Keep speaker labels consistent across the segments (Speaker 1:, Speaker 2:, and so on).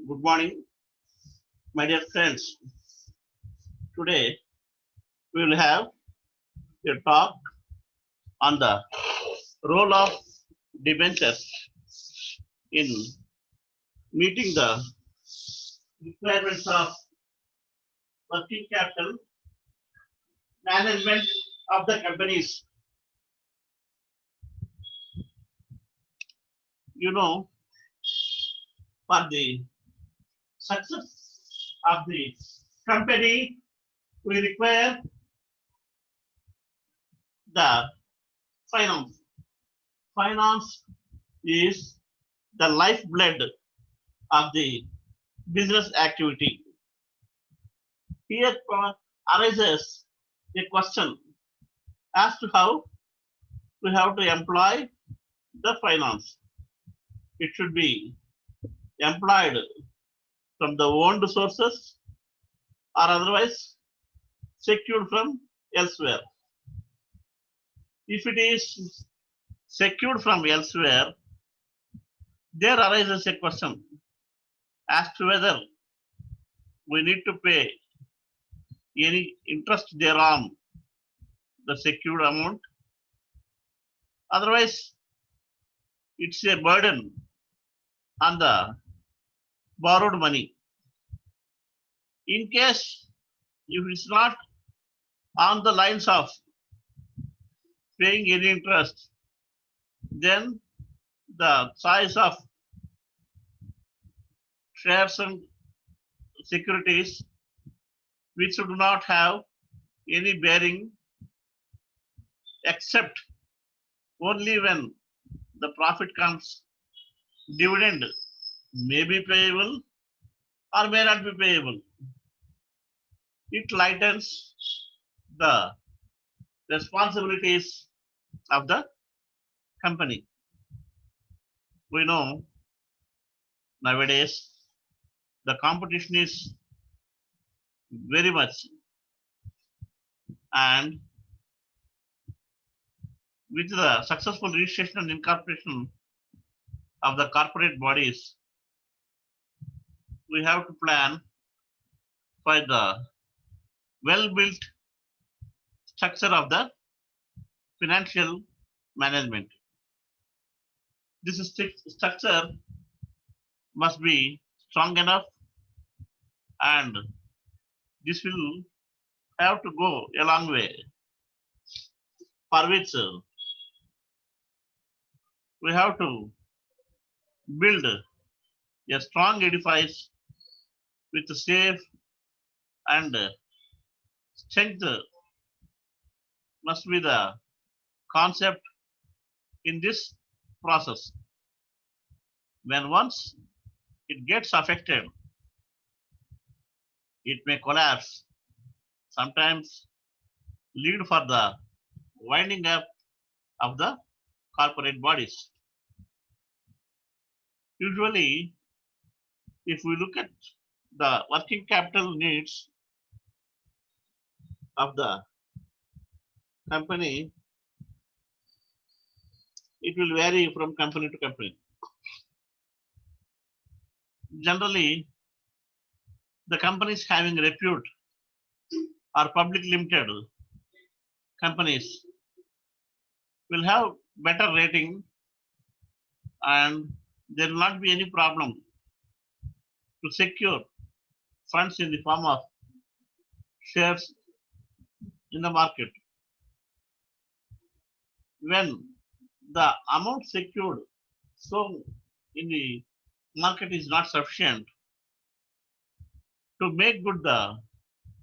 Speaker 1: Good morning, my dear friends. Today we will have a talk on the role of debentures in meeting the requirements of working capital management of the companies. You know, for the success of the company, we require the finance. Finance is the lifeblood of the business activity. Here arises a question as to how we have to employ the finance. It should be employed from the owned sources or otherwise secured from elsewhere. If it is secured from elsewhere, there arises a question as to whether we need to pay any interest thereon the secured amount. Otherwise, it's a burden on the borrowed money. In case if it's not on the lines of paying any interest, then the size of shares and securities which do not have any bearing except only when the profit comes, dividend may be payable or may not be payable. It lightens the responsibilities of the company. We know nowadays the competition is very much, and with the successful registration and incorporation of the corporate bodies, we have to plan for the well-built structure of the financial management. This structure must be strong enough, and this will have to go a long way, for which we have to build a strong edifice with safe and strength must be the concept in this process. When once it gets affected, it may collapse, sometimes lead for the winding up of the corporate bodies. Usually, if we look at the working capital needs of the company, it will vary from company to company. Generally, the companies having repute or public limited companies will have better rating, and there will not be any problem to secure funds in the form of shares in the market. When the amount secured so in the market is not sufficient to make good the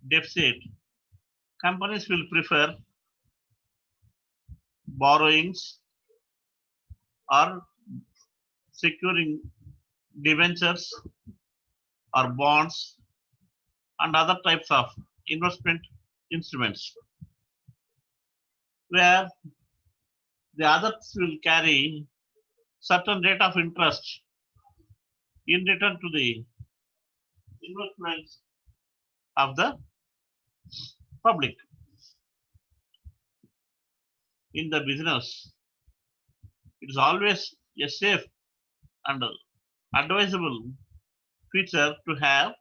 Speaker 1: deficit, companies will prefer borrowings or securing debentures or bonds and other types of investment instruments, where the others will carry certain rate of interest in return to the investments of the public. In the business, it is always a safe and advisable feature to have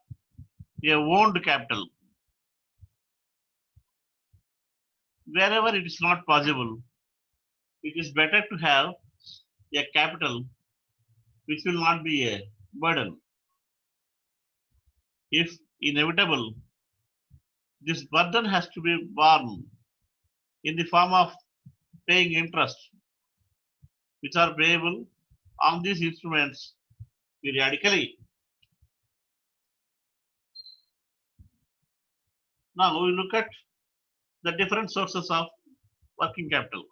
Speaker 1: a owned capital. Wherever it is not possible, it is better to have a capital which will not be a burden. If inevitable, this burden has to be borne in the form of paying interest, which are payable on these instruments periodically. Now we look at the different sources of working capital.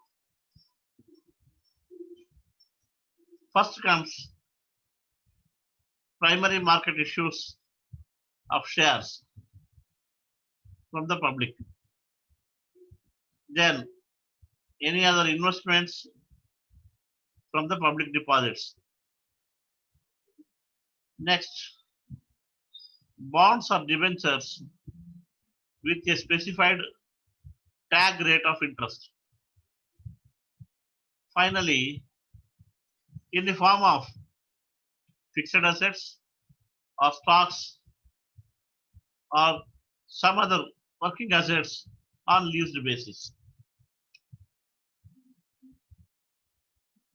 Speaker 1: First comes primary market issues of shares from the public. Then any other investments from the public deposits. Next, bonds or debentures with a specified tag rate of interest. Finally, in the form of fixed assets or stocks or some other working assets on leased basis.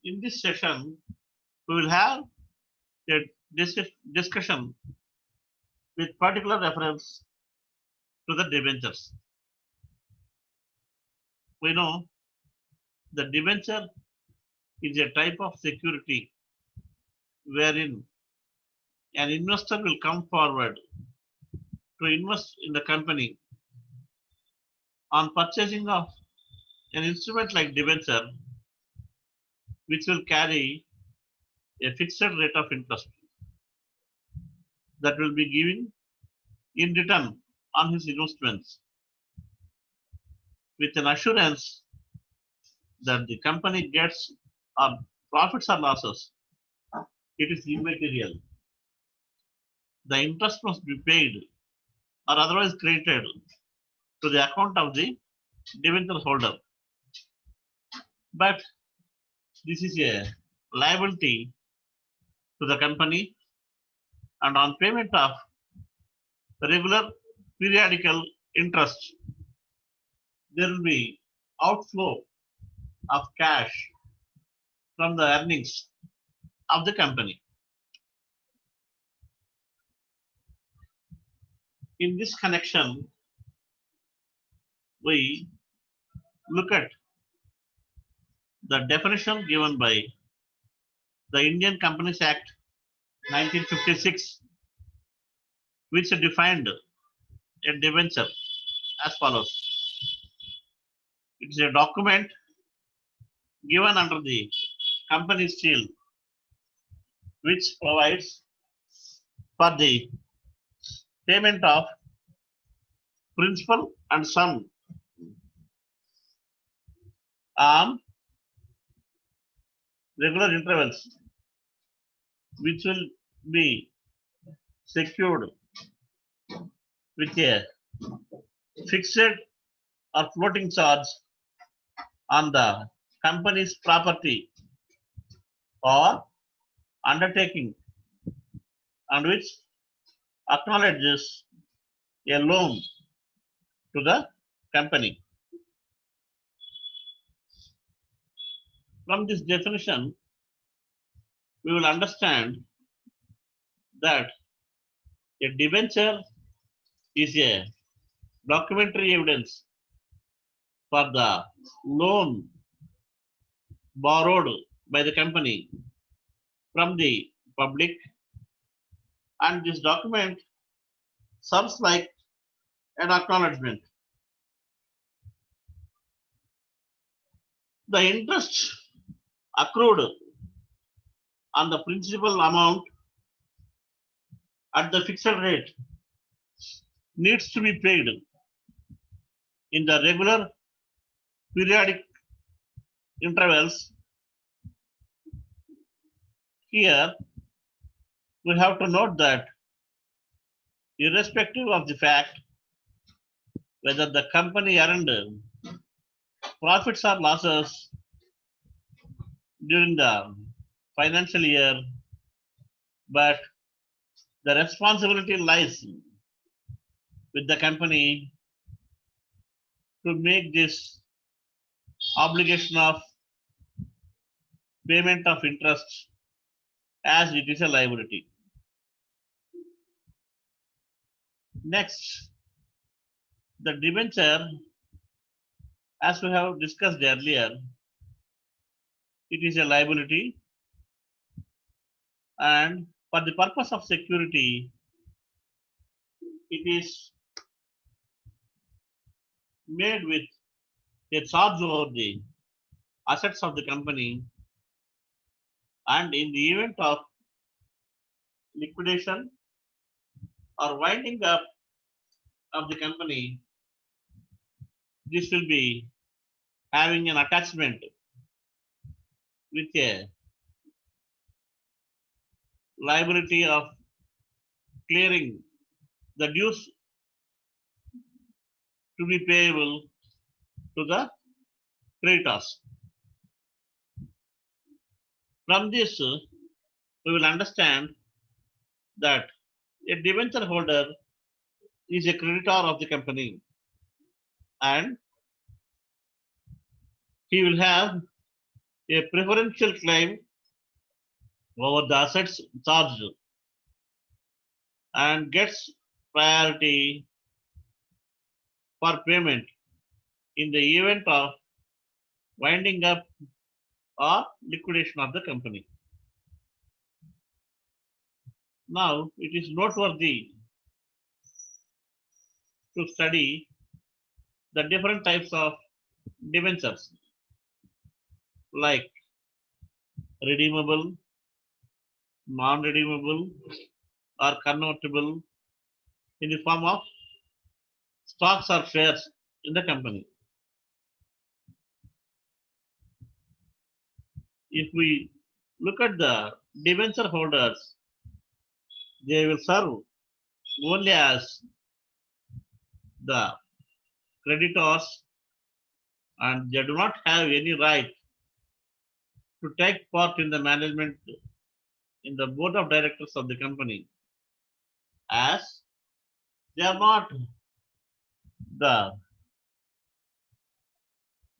Speaker 1: In this session, we will have a discussion with particular reference to the debentures. We know the debenture is a type of security wherein an investor will come forward to invest in the company. On purchasing of an instrument like debenture, which will carry a fixed rate of interest that will be given in return on his investments, with an assurance that the company gets profits or losses, it is immaterial. The interest must be paid or otherwise credited to the account of the debenture holder. But this is a liability to the company, and on payment of regular periodical interest, there will be outflow of cash from the earnings of the company. In this connection, we look at the definition given by the Indian Companies Act 1956, which defined a debenture as follows. It is a document given under the company seal, which provides for the payment of principal and sum on regular intervals, which will be secured with a fixed or floating charge on the company's property or undertaking, and which acknowledges a loan to the company. From this definition, we will understand that a debenture is a documentary evidence for the loan borrowed by the company from the public, and this document serves like an acknowledgement. The interest accrued on the principal amount at the fixed rate needs to be paid in the regular periodic intervals. Here, we have to note that irrespective of the fact whether the company earned profits or losses during the financial year, but The responsibility lies with the company to make this obligation of payment of interest as it is a liability. Next, the debenture, as we have discussed earlier, it is a liability, and for the purpose of security, it is made with a charge over the assets of the company, and in the event of liquidation or winding up of the company, this will be having an attachment with a liability of clearing the dues to be payable to the creditors. From this, we will understand that a debenture holder is a creditor of the company, and he will have a preferential claim over the assets charged and gets priority for payment in the event of winding up or liquidation of the company. Now, it is noteworthy to study the different types of debentures like redeemable, non-redeemable, or convertible in the form of stocks or shares in the company. If we look at the debenture holders, they will serve only as the creditors, and they do not have any right to take part in the management in the board of directors of the company, as they are not the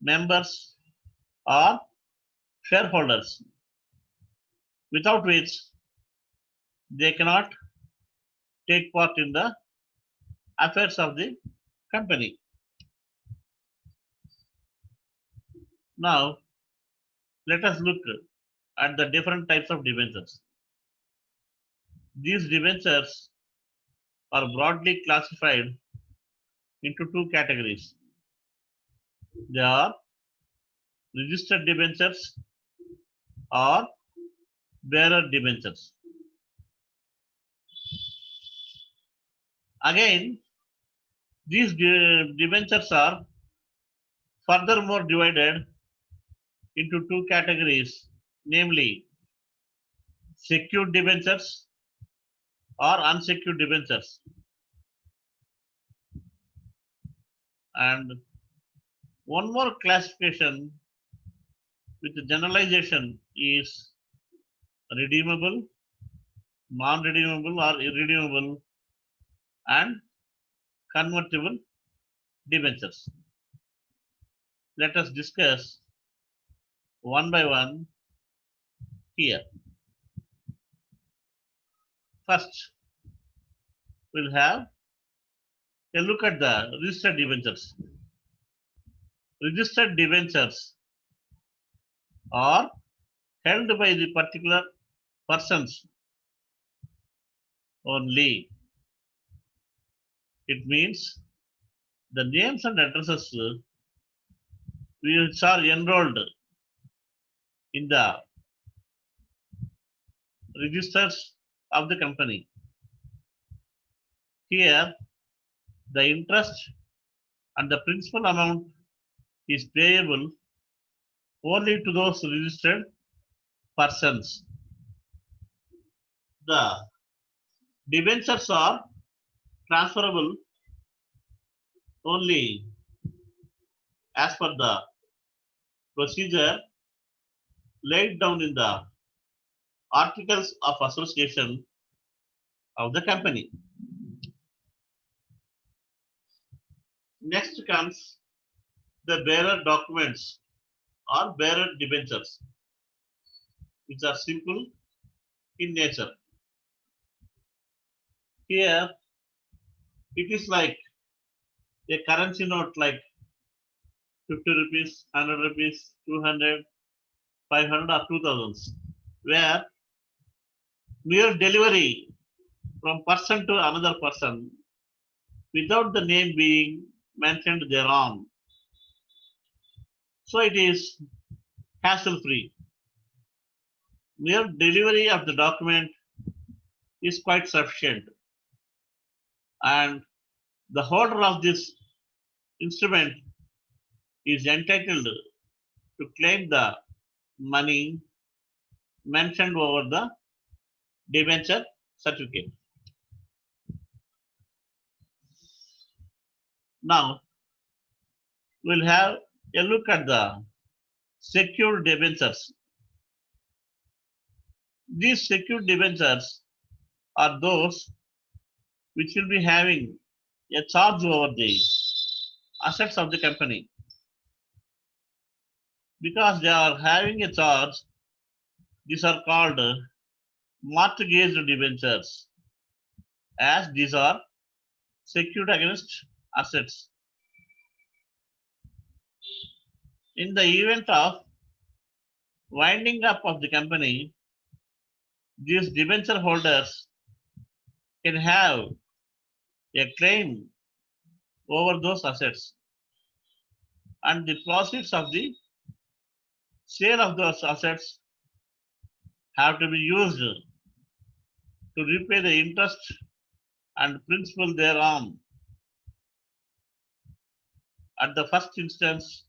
Speaker 1: members or shareholders, without which they cannot take part in the affairs of the company. Now, let us look at the different types of debentures. These debentures are broadly classified into two categories. They are registered debentures or bearer debentures. Again, these debentures are furthermore divided into two categories, namely secured debentures or unsecured debentures. And one more classification with the generalization is redeemable, non-redeemable or irredeemable, and convertible debentures. Let us discuss one by one here. First, we'll have a look at the registered debentures. Registered debentures are held by the particular persons only. It means the names and addresses which are enrolled in the registers of the company. Here, the interest and the principal amount is payable only to those registered persons. The debentures are transferable only as per the procedure laid down in the Articles of Association of the company. Next comes the bearer documents or bearer debentures, which are simple in nature. Here it is like a currency note like 50 rupees, 100 rupees, 200, 500 or 2000, where mere delivery from person to another person without the name being mentioned thereon. So it is hassle free. Mere delivery of the document is quite sufficient, and the holder of this instrument is entitled to claim the money mentioned over the debenture certificate. Now we'll have a look at the secured debentures. These secured debentures are those which will be having a charge over the assets of the company. Because they are having a charge, these are called mortgaged debentures, as these are secured against assets. In the event of winding up of the company, these debenture holders can have a claim over those assets, and the proceeds of the sale of those assets have to be used to repay the interest and principal thereon. At the first instance,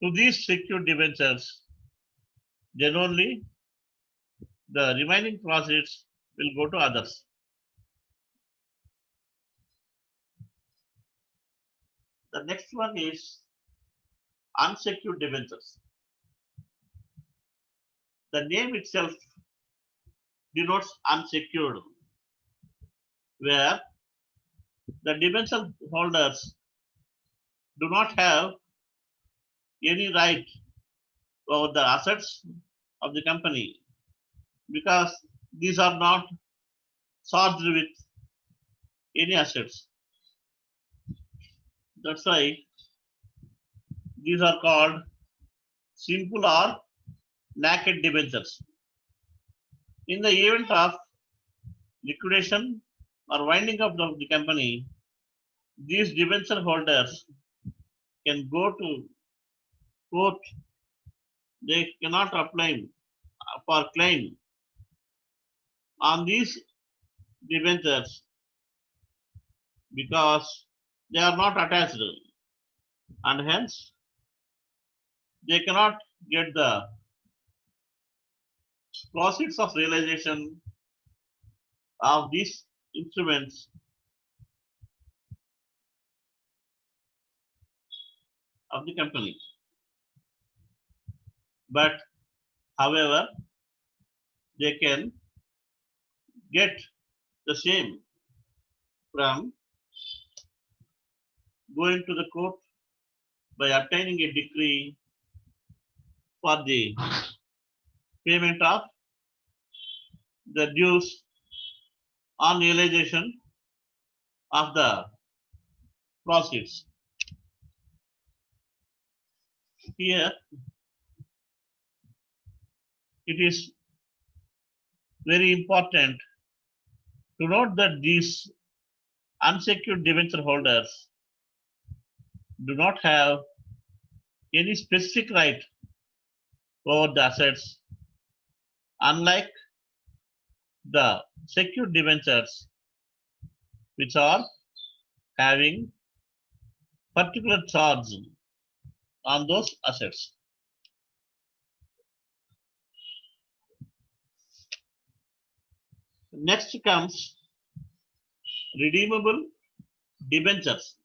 Speaker 1: to these secured debentures, then only the remaining proceeds will go to others. The next one is unsecured debentures. The name itself denotes unsecured, where the debenture holders do not have any right over the assets of the company, because these are not charged with any assets. That's why these are called simple or naked debentures. In the event of liquidation or winding up of the company, these debenture holders can go to court. They cannot apply for claim on these debentures because they are not attached, and hence they cannot get the proceeds of realization of these instruments of the company. But however, they can get the same from going to the court by obtaining a decree for the payment of the dues on realization of the proceeds. Here it is very important to note that these unsecured debenture holders do not have any specific right over the assets, unlike the secured debentures, which are having particular charge on those assets. Next comes redeemable debentures.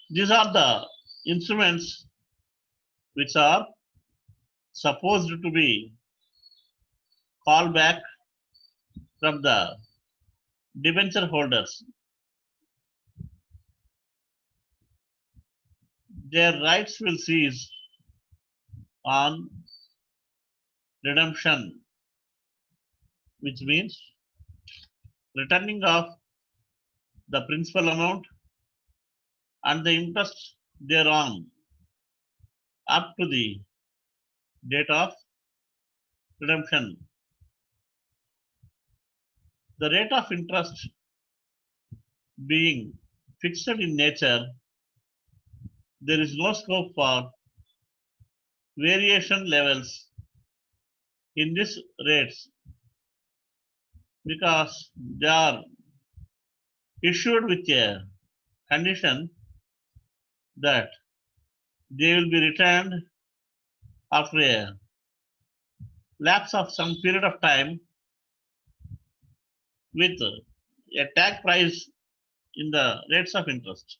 Speaker 1: These are the instruments which are supposed to be called back from the debenture holders. Their rights will cease on redemption, which means returning of the principal amount and the interest thereon up to the date of redemption. The rate of interest being fixed in nature, there is no scope for variation levels in these rates because they are issued with a condition that they will be returned after a lapse of some period of time with a tag price in the rates of interest.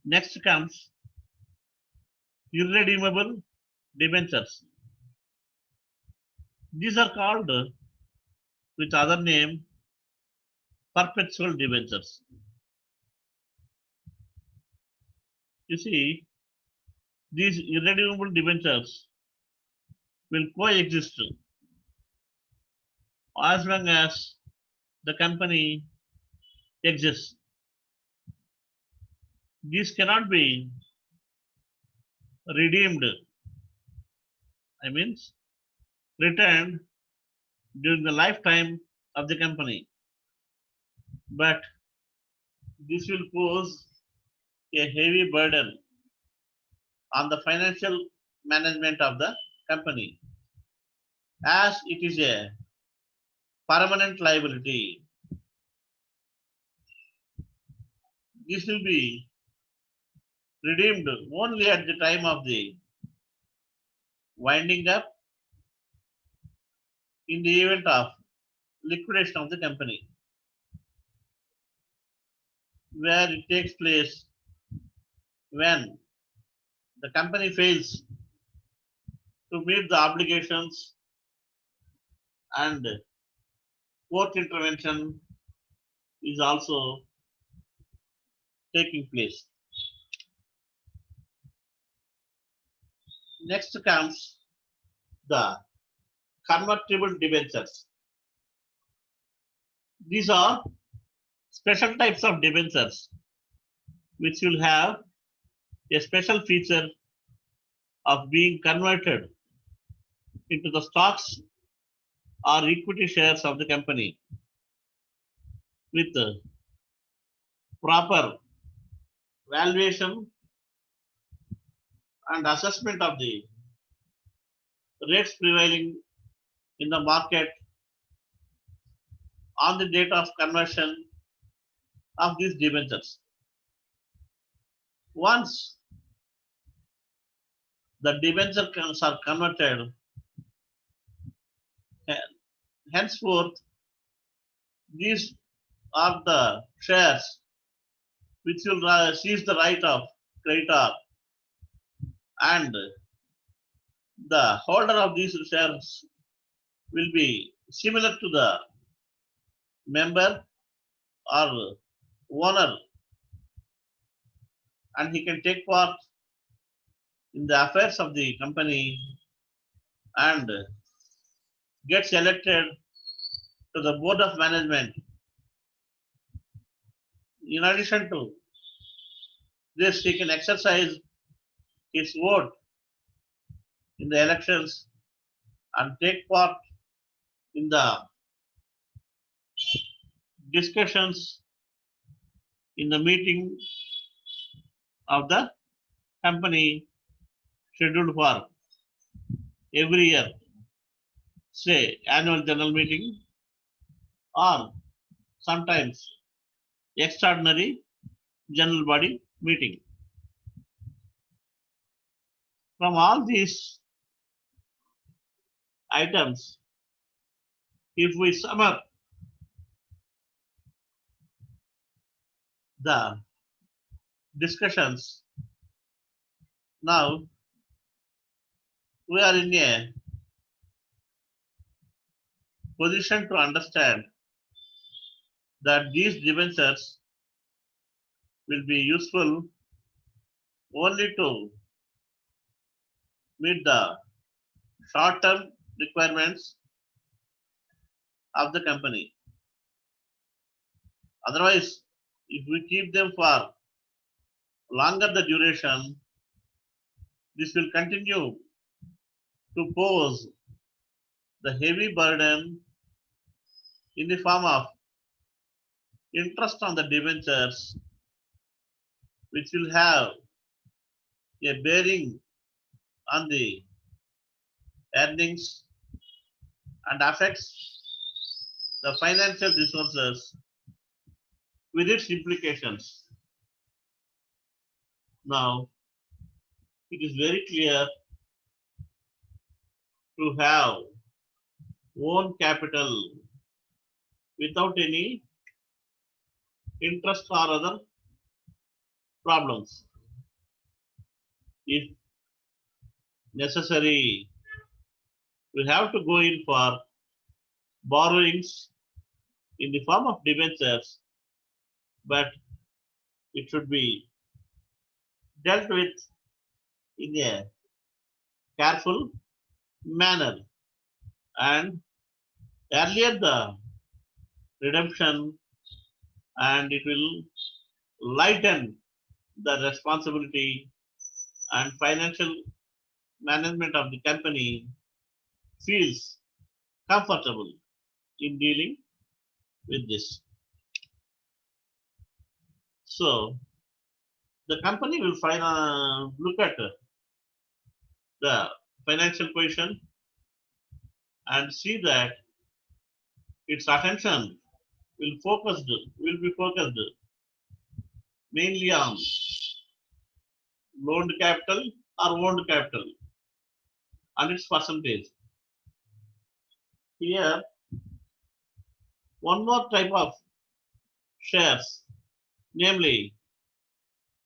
Speaker 1: Next comes irredeemable debentures. These are called with other name perpetual debentures. You see, these irredeemable debentures will coexist as long as the company exists. These cannot be redeemed, I mean, returned during the lifetime of the company. But this will pose a heavy burden on the financial management of the company as it is a permanent liability. This will be redeemed only at the time of the winding up in the event of liquidation of the company, where it takes place when the company fails to meet the obligations and court intervention is also taking place. Next comes the convertible debentures. These are special types of debentures which will have a special feature of being converted into the stocks or equity shares of the company with proper valuation and assessment of the rates prevailing in the market on the date of conversion of these debentures. Once the debentures are converted, henceforth these are the shares which will seize the right of creditor, and the holder of these shares will be similar to the member or owner, and he can take part in the affairs of the company and gets elected to the board of management. In addition to this, he can exercise his vote in the elections and take part in the discussions in the meeting of the company scheduled for every year, say annual general meeting or sometimes extraordinary general body meeting. From all these items, if we sum up the discussions, now we are in a position to understand that these debentures will be useful only to meet the short-term requirements of the company. Otherwise, if we keep them for longer the duration, this will continue to pose the heavy burden in the form of interest on the debentures, which will have a bearing on the earnings and affects the financial resources with its implications. Now, it is very clear to have own capital without any interest or other problems. If necessary, we have to go in for borrowings in the form of debentures, but it should be dealt with in a careful manner. And earlier the redemption, and it will lighten the responsibility and financial management of the company feels comfortable in dealing with this. So the company will look at the financial position and see that its attention will be focused mainly on loaned capital or owned capital and its percentage. Here, one more type of shares, namely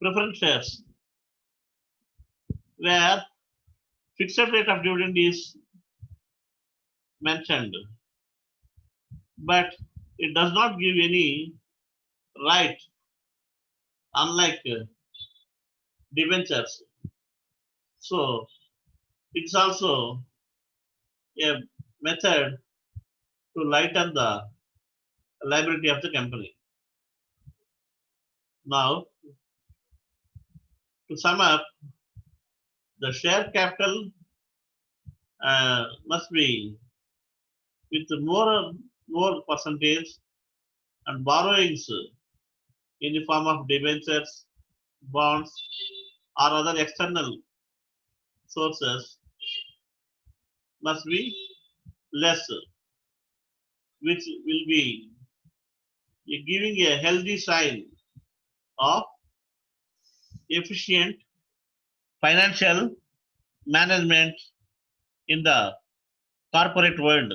Speaker 1: preference shares, where fixed rate of dividend is mentioned, but it does not give any right, unlike debentures. So it's also a method to lighten the liability of the company. Now, to sum up, the share capital must be with more percentage, and borrowings in the form of debentures, bonds, or other external sources must be less, which will be giving a healthy sign of efficient financial management in the corporate world.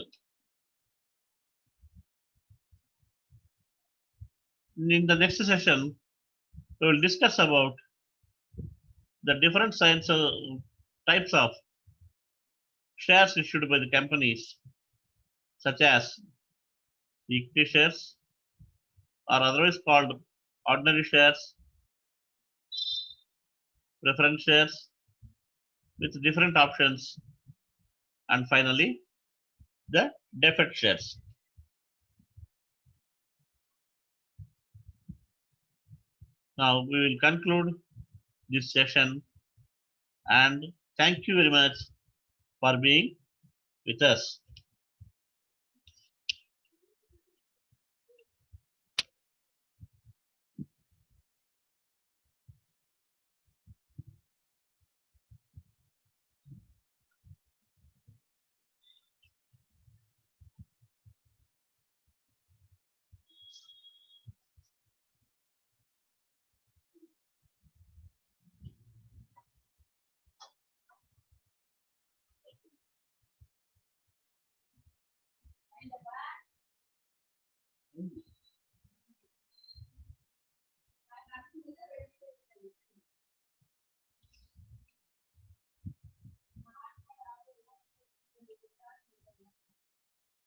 Speaker 1: In the next session, we will discuss about the different types of shares issued by the companies, such as equity shares, or otherwise called ordinary shares, preference shares with different options, and finally the deferred shares. Now we will conclude this session, and thank you very much for being with us.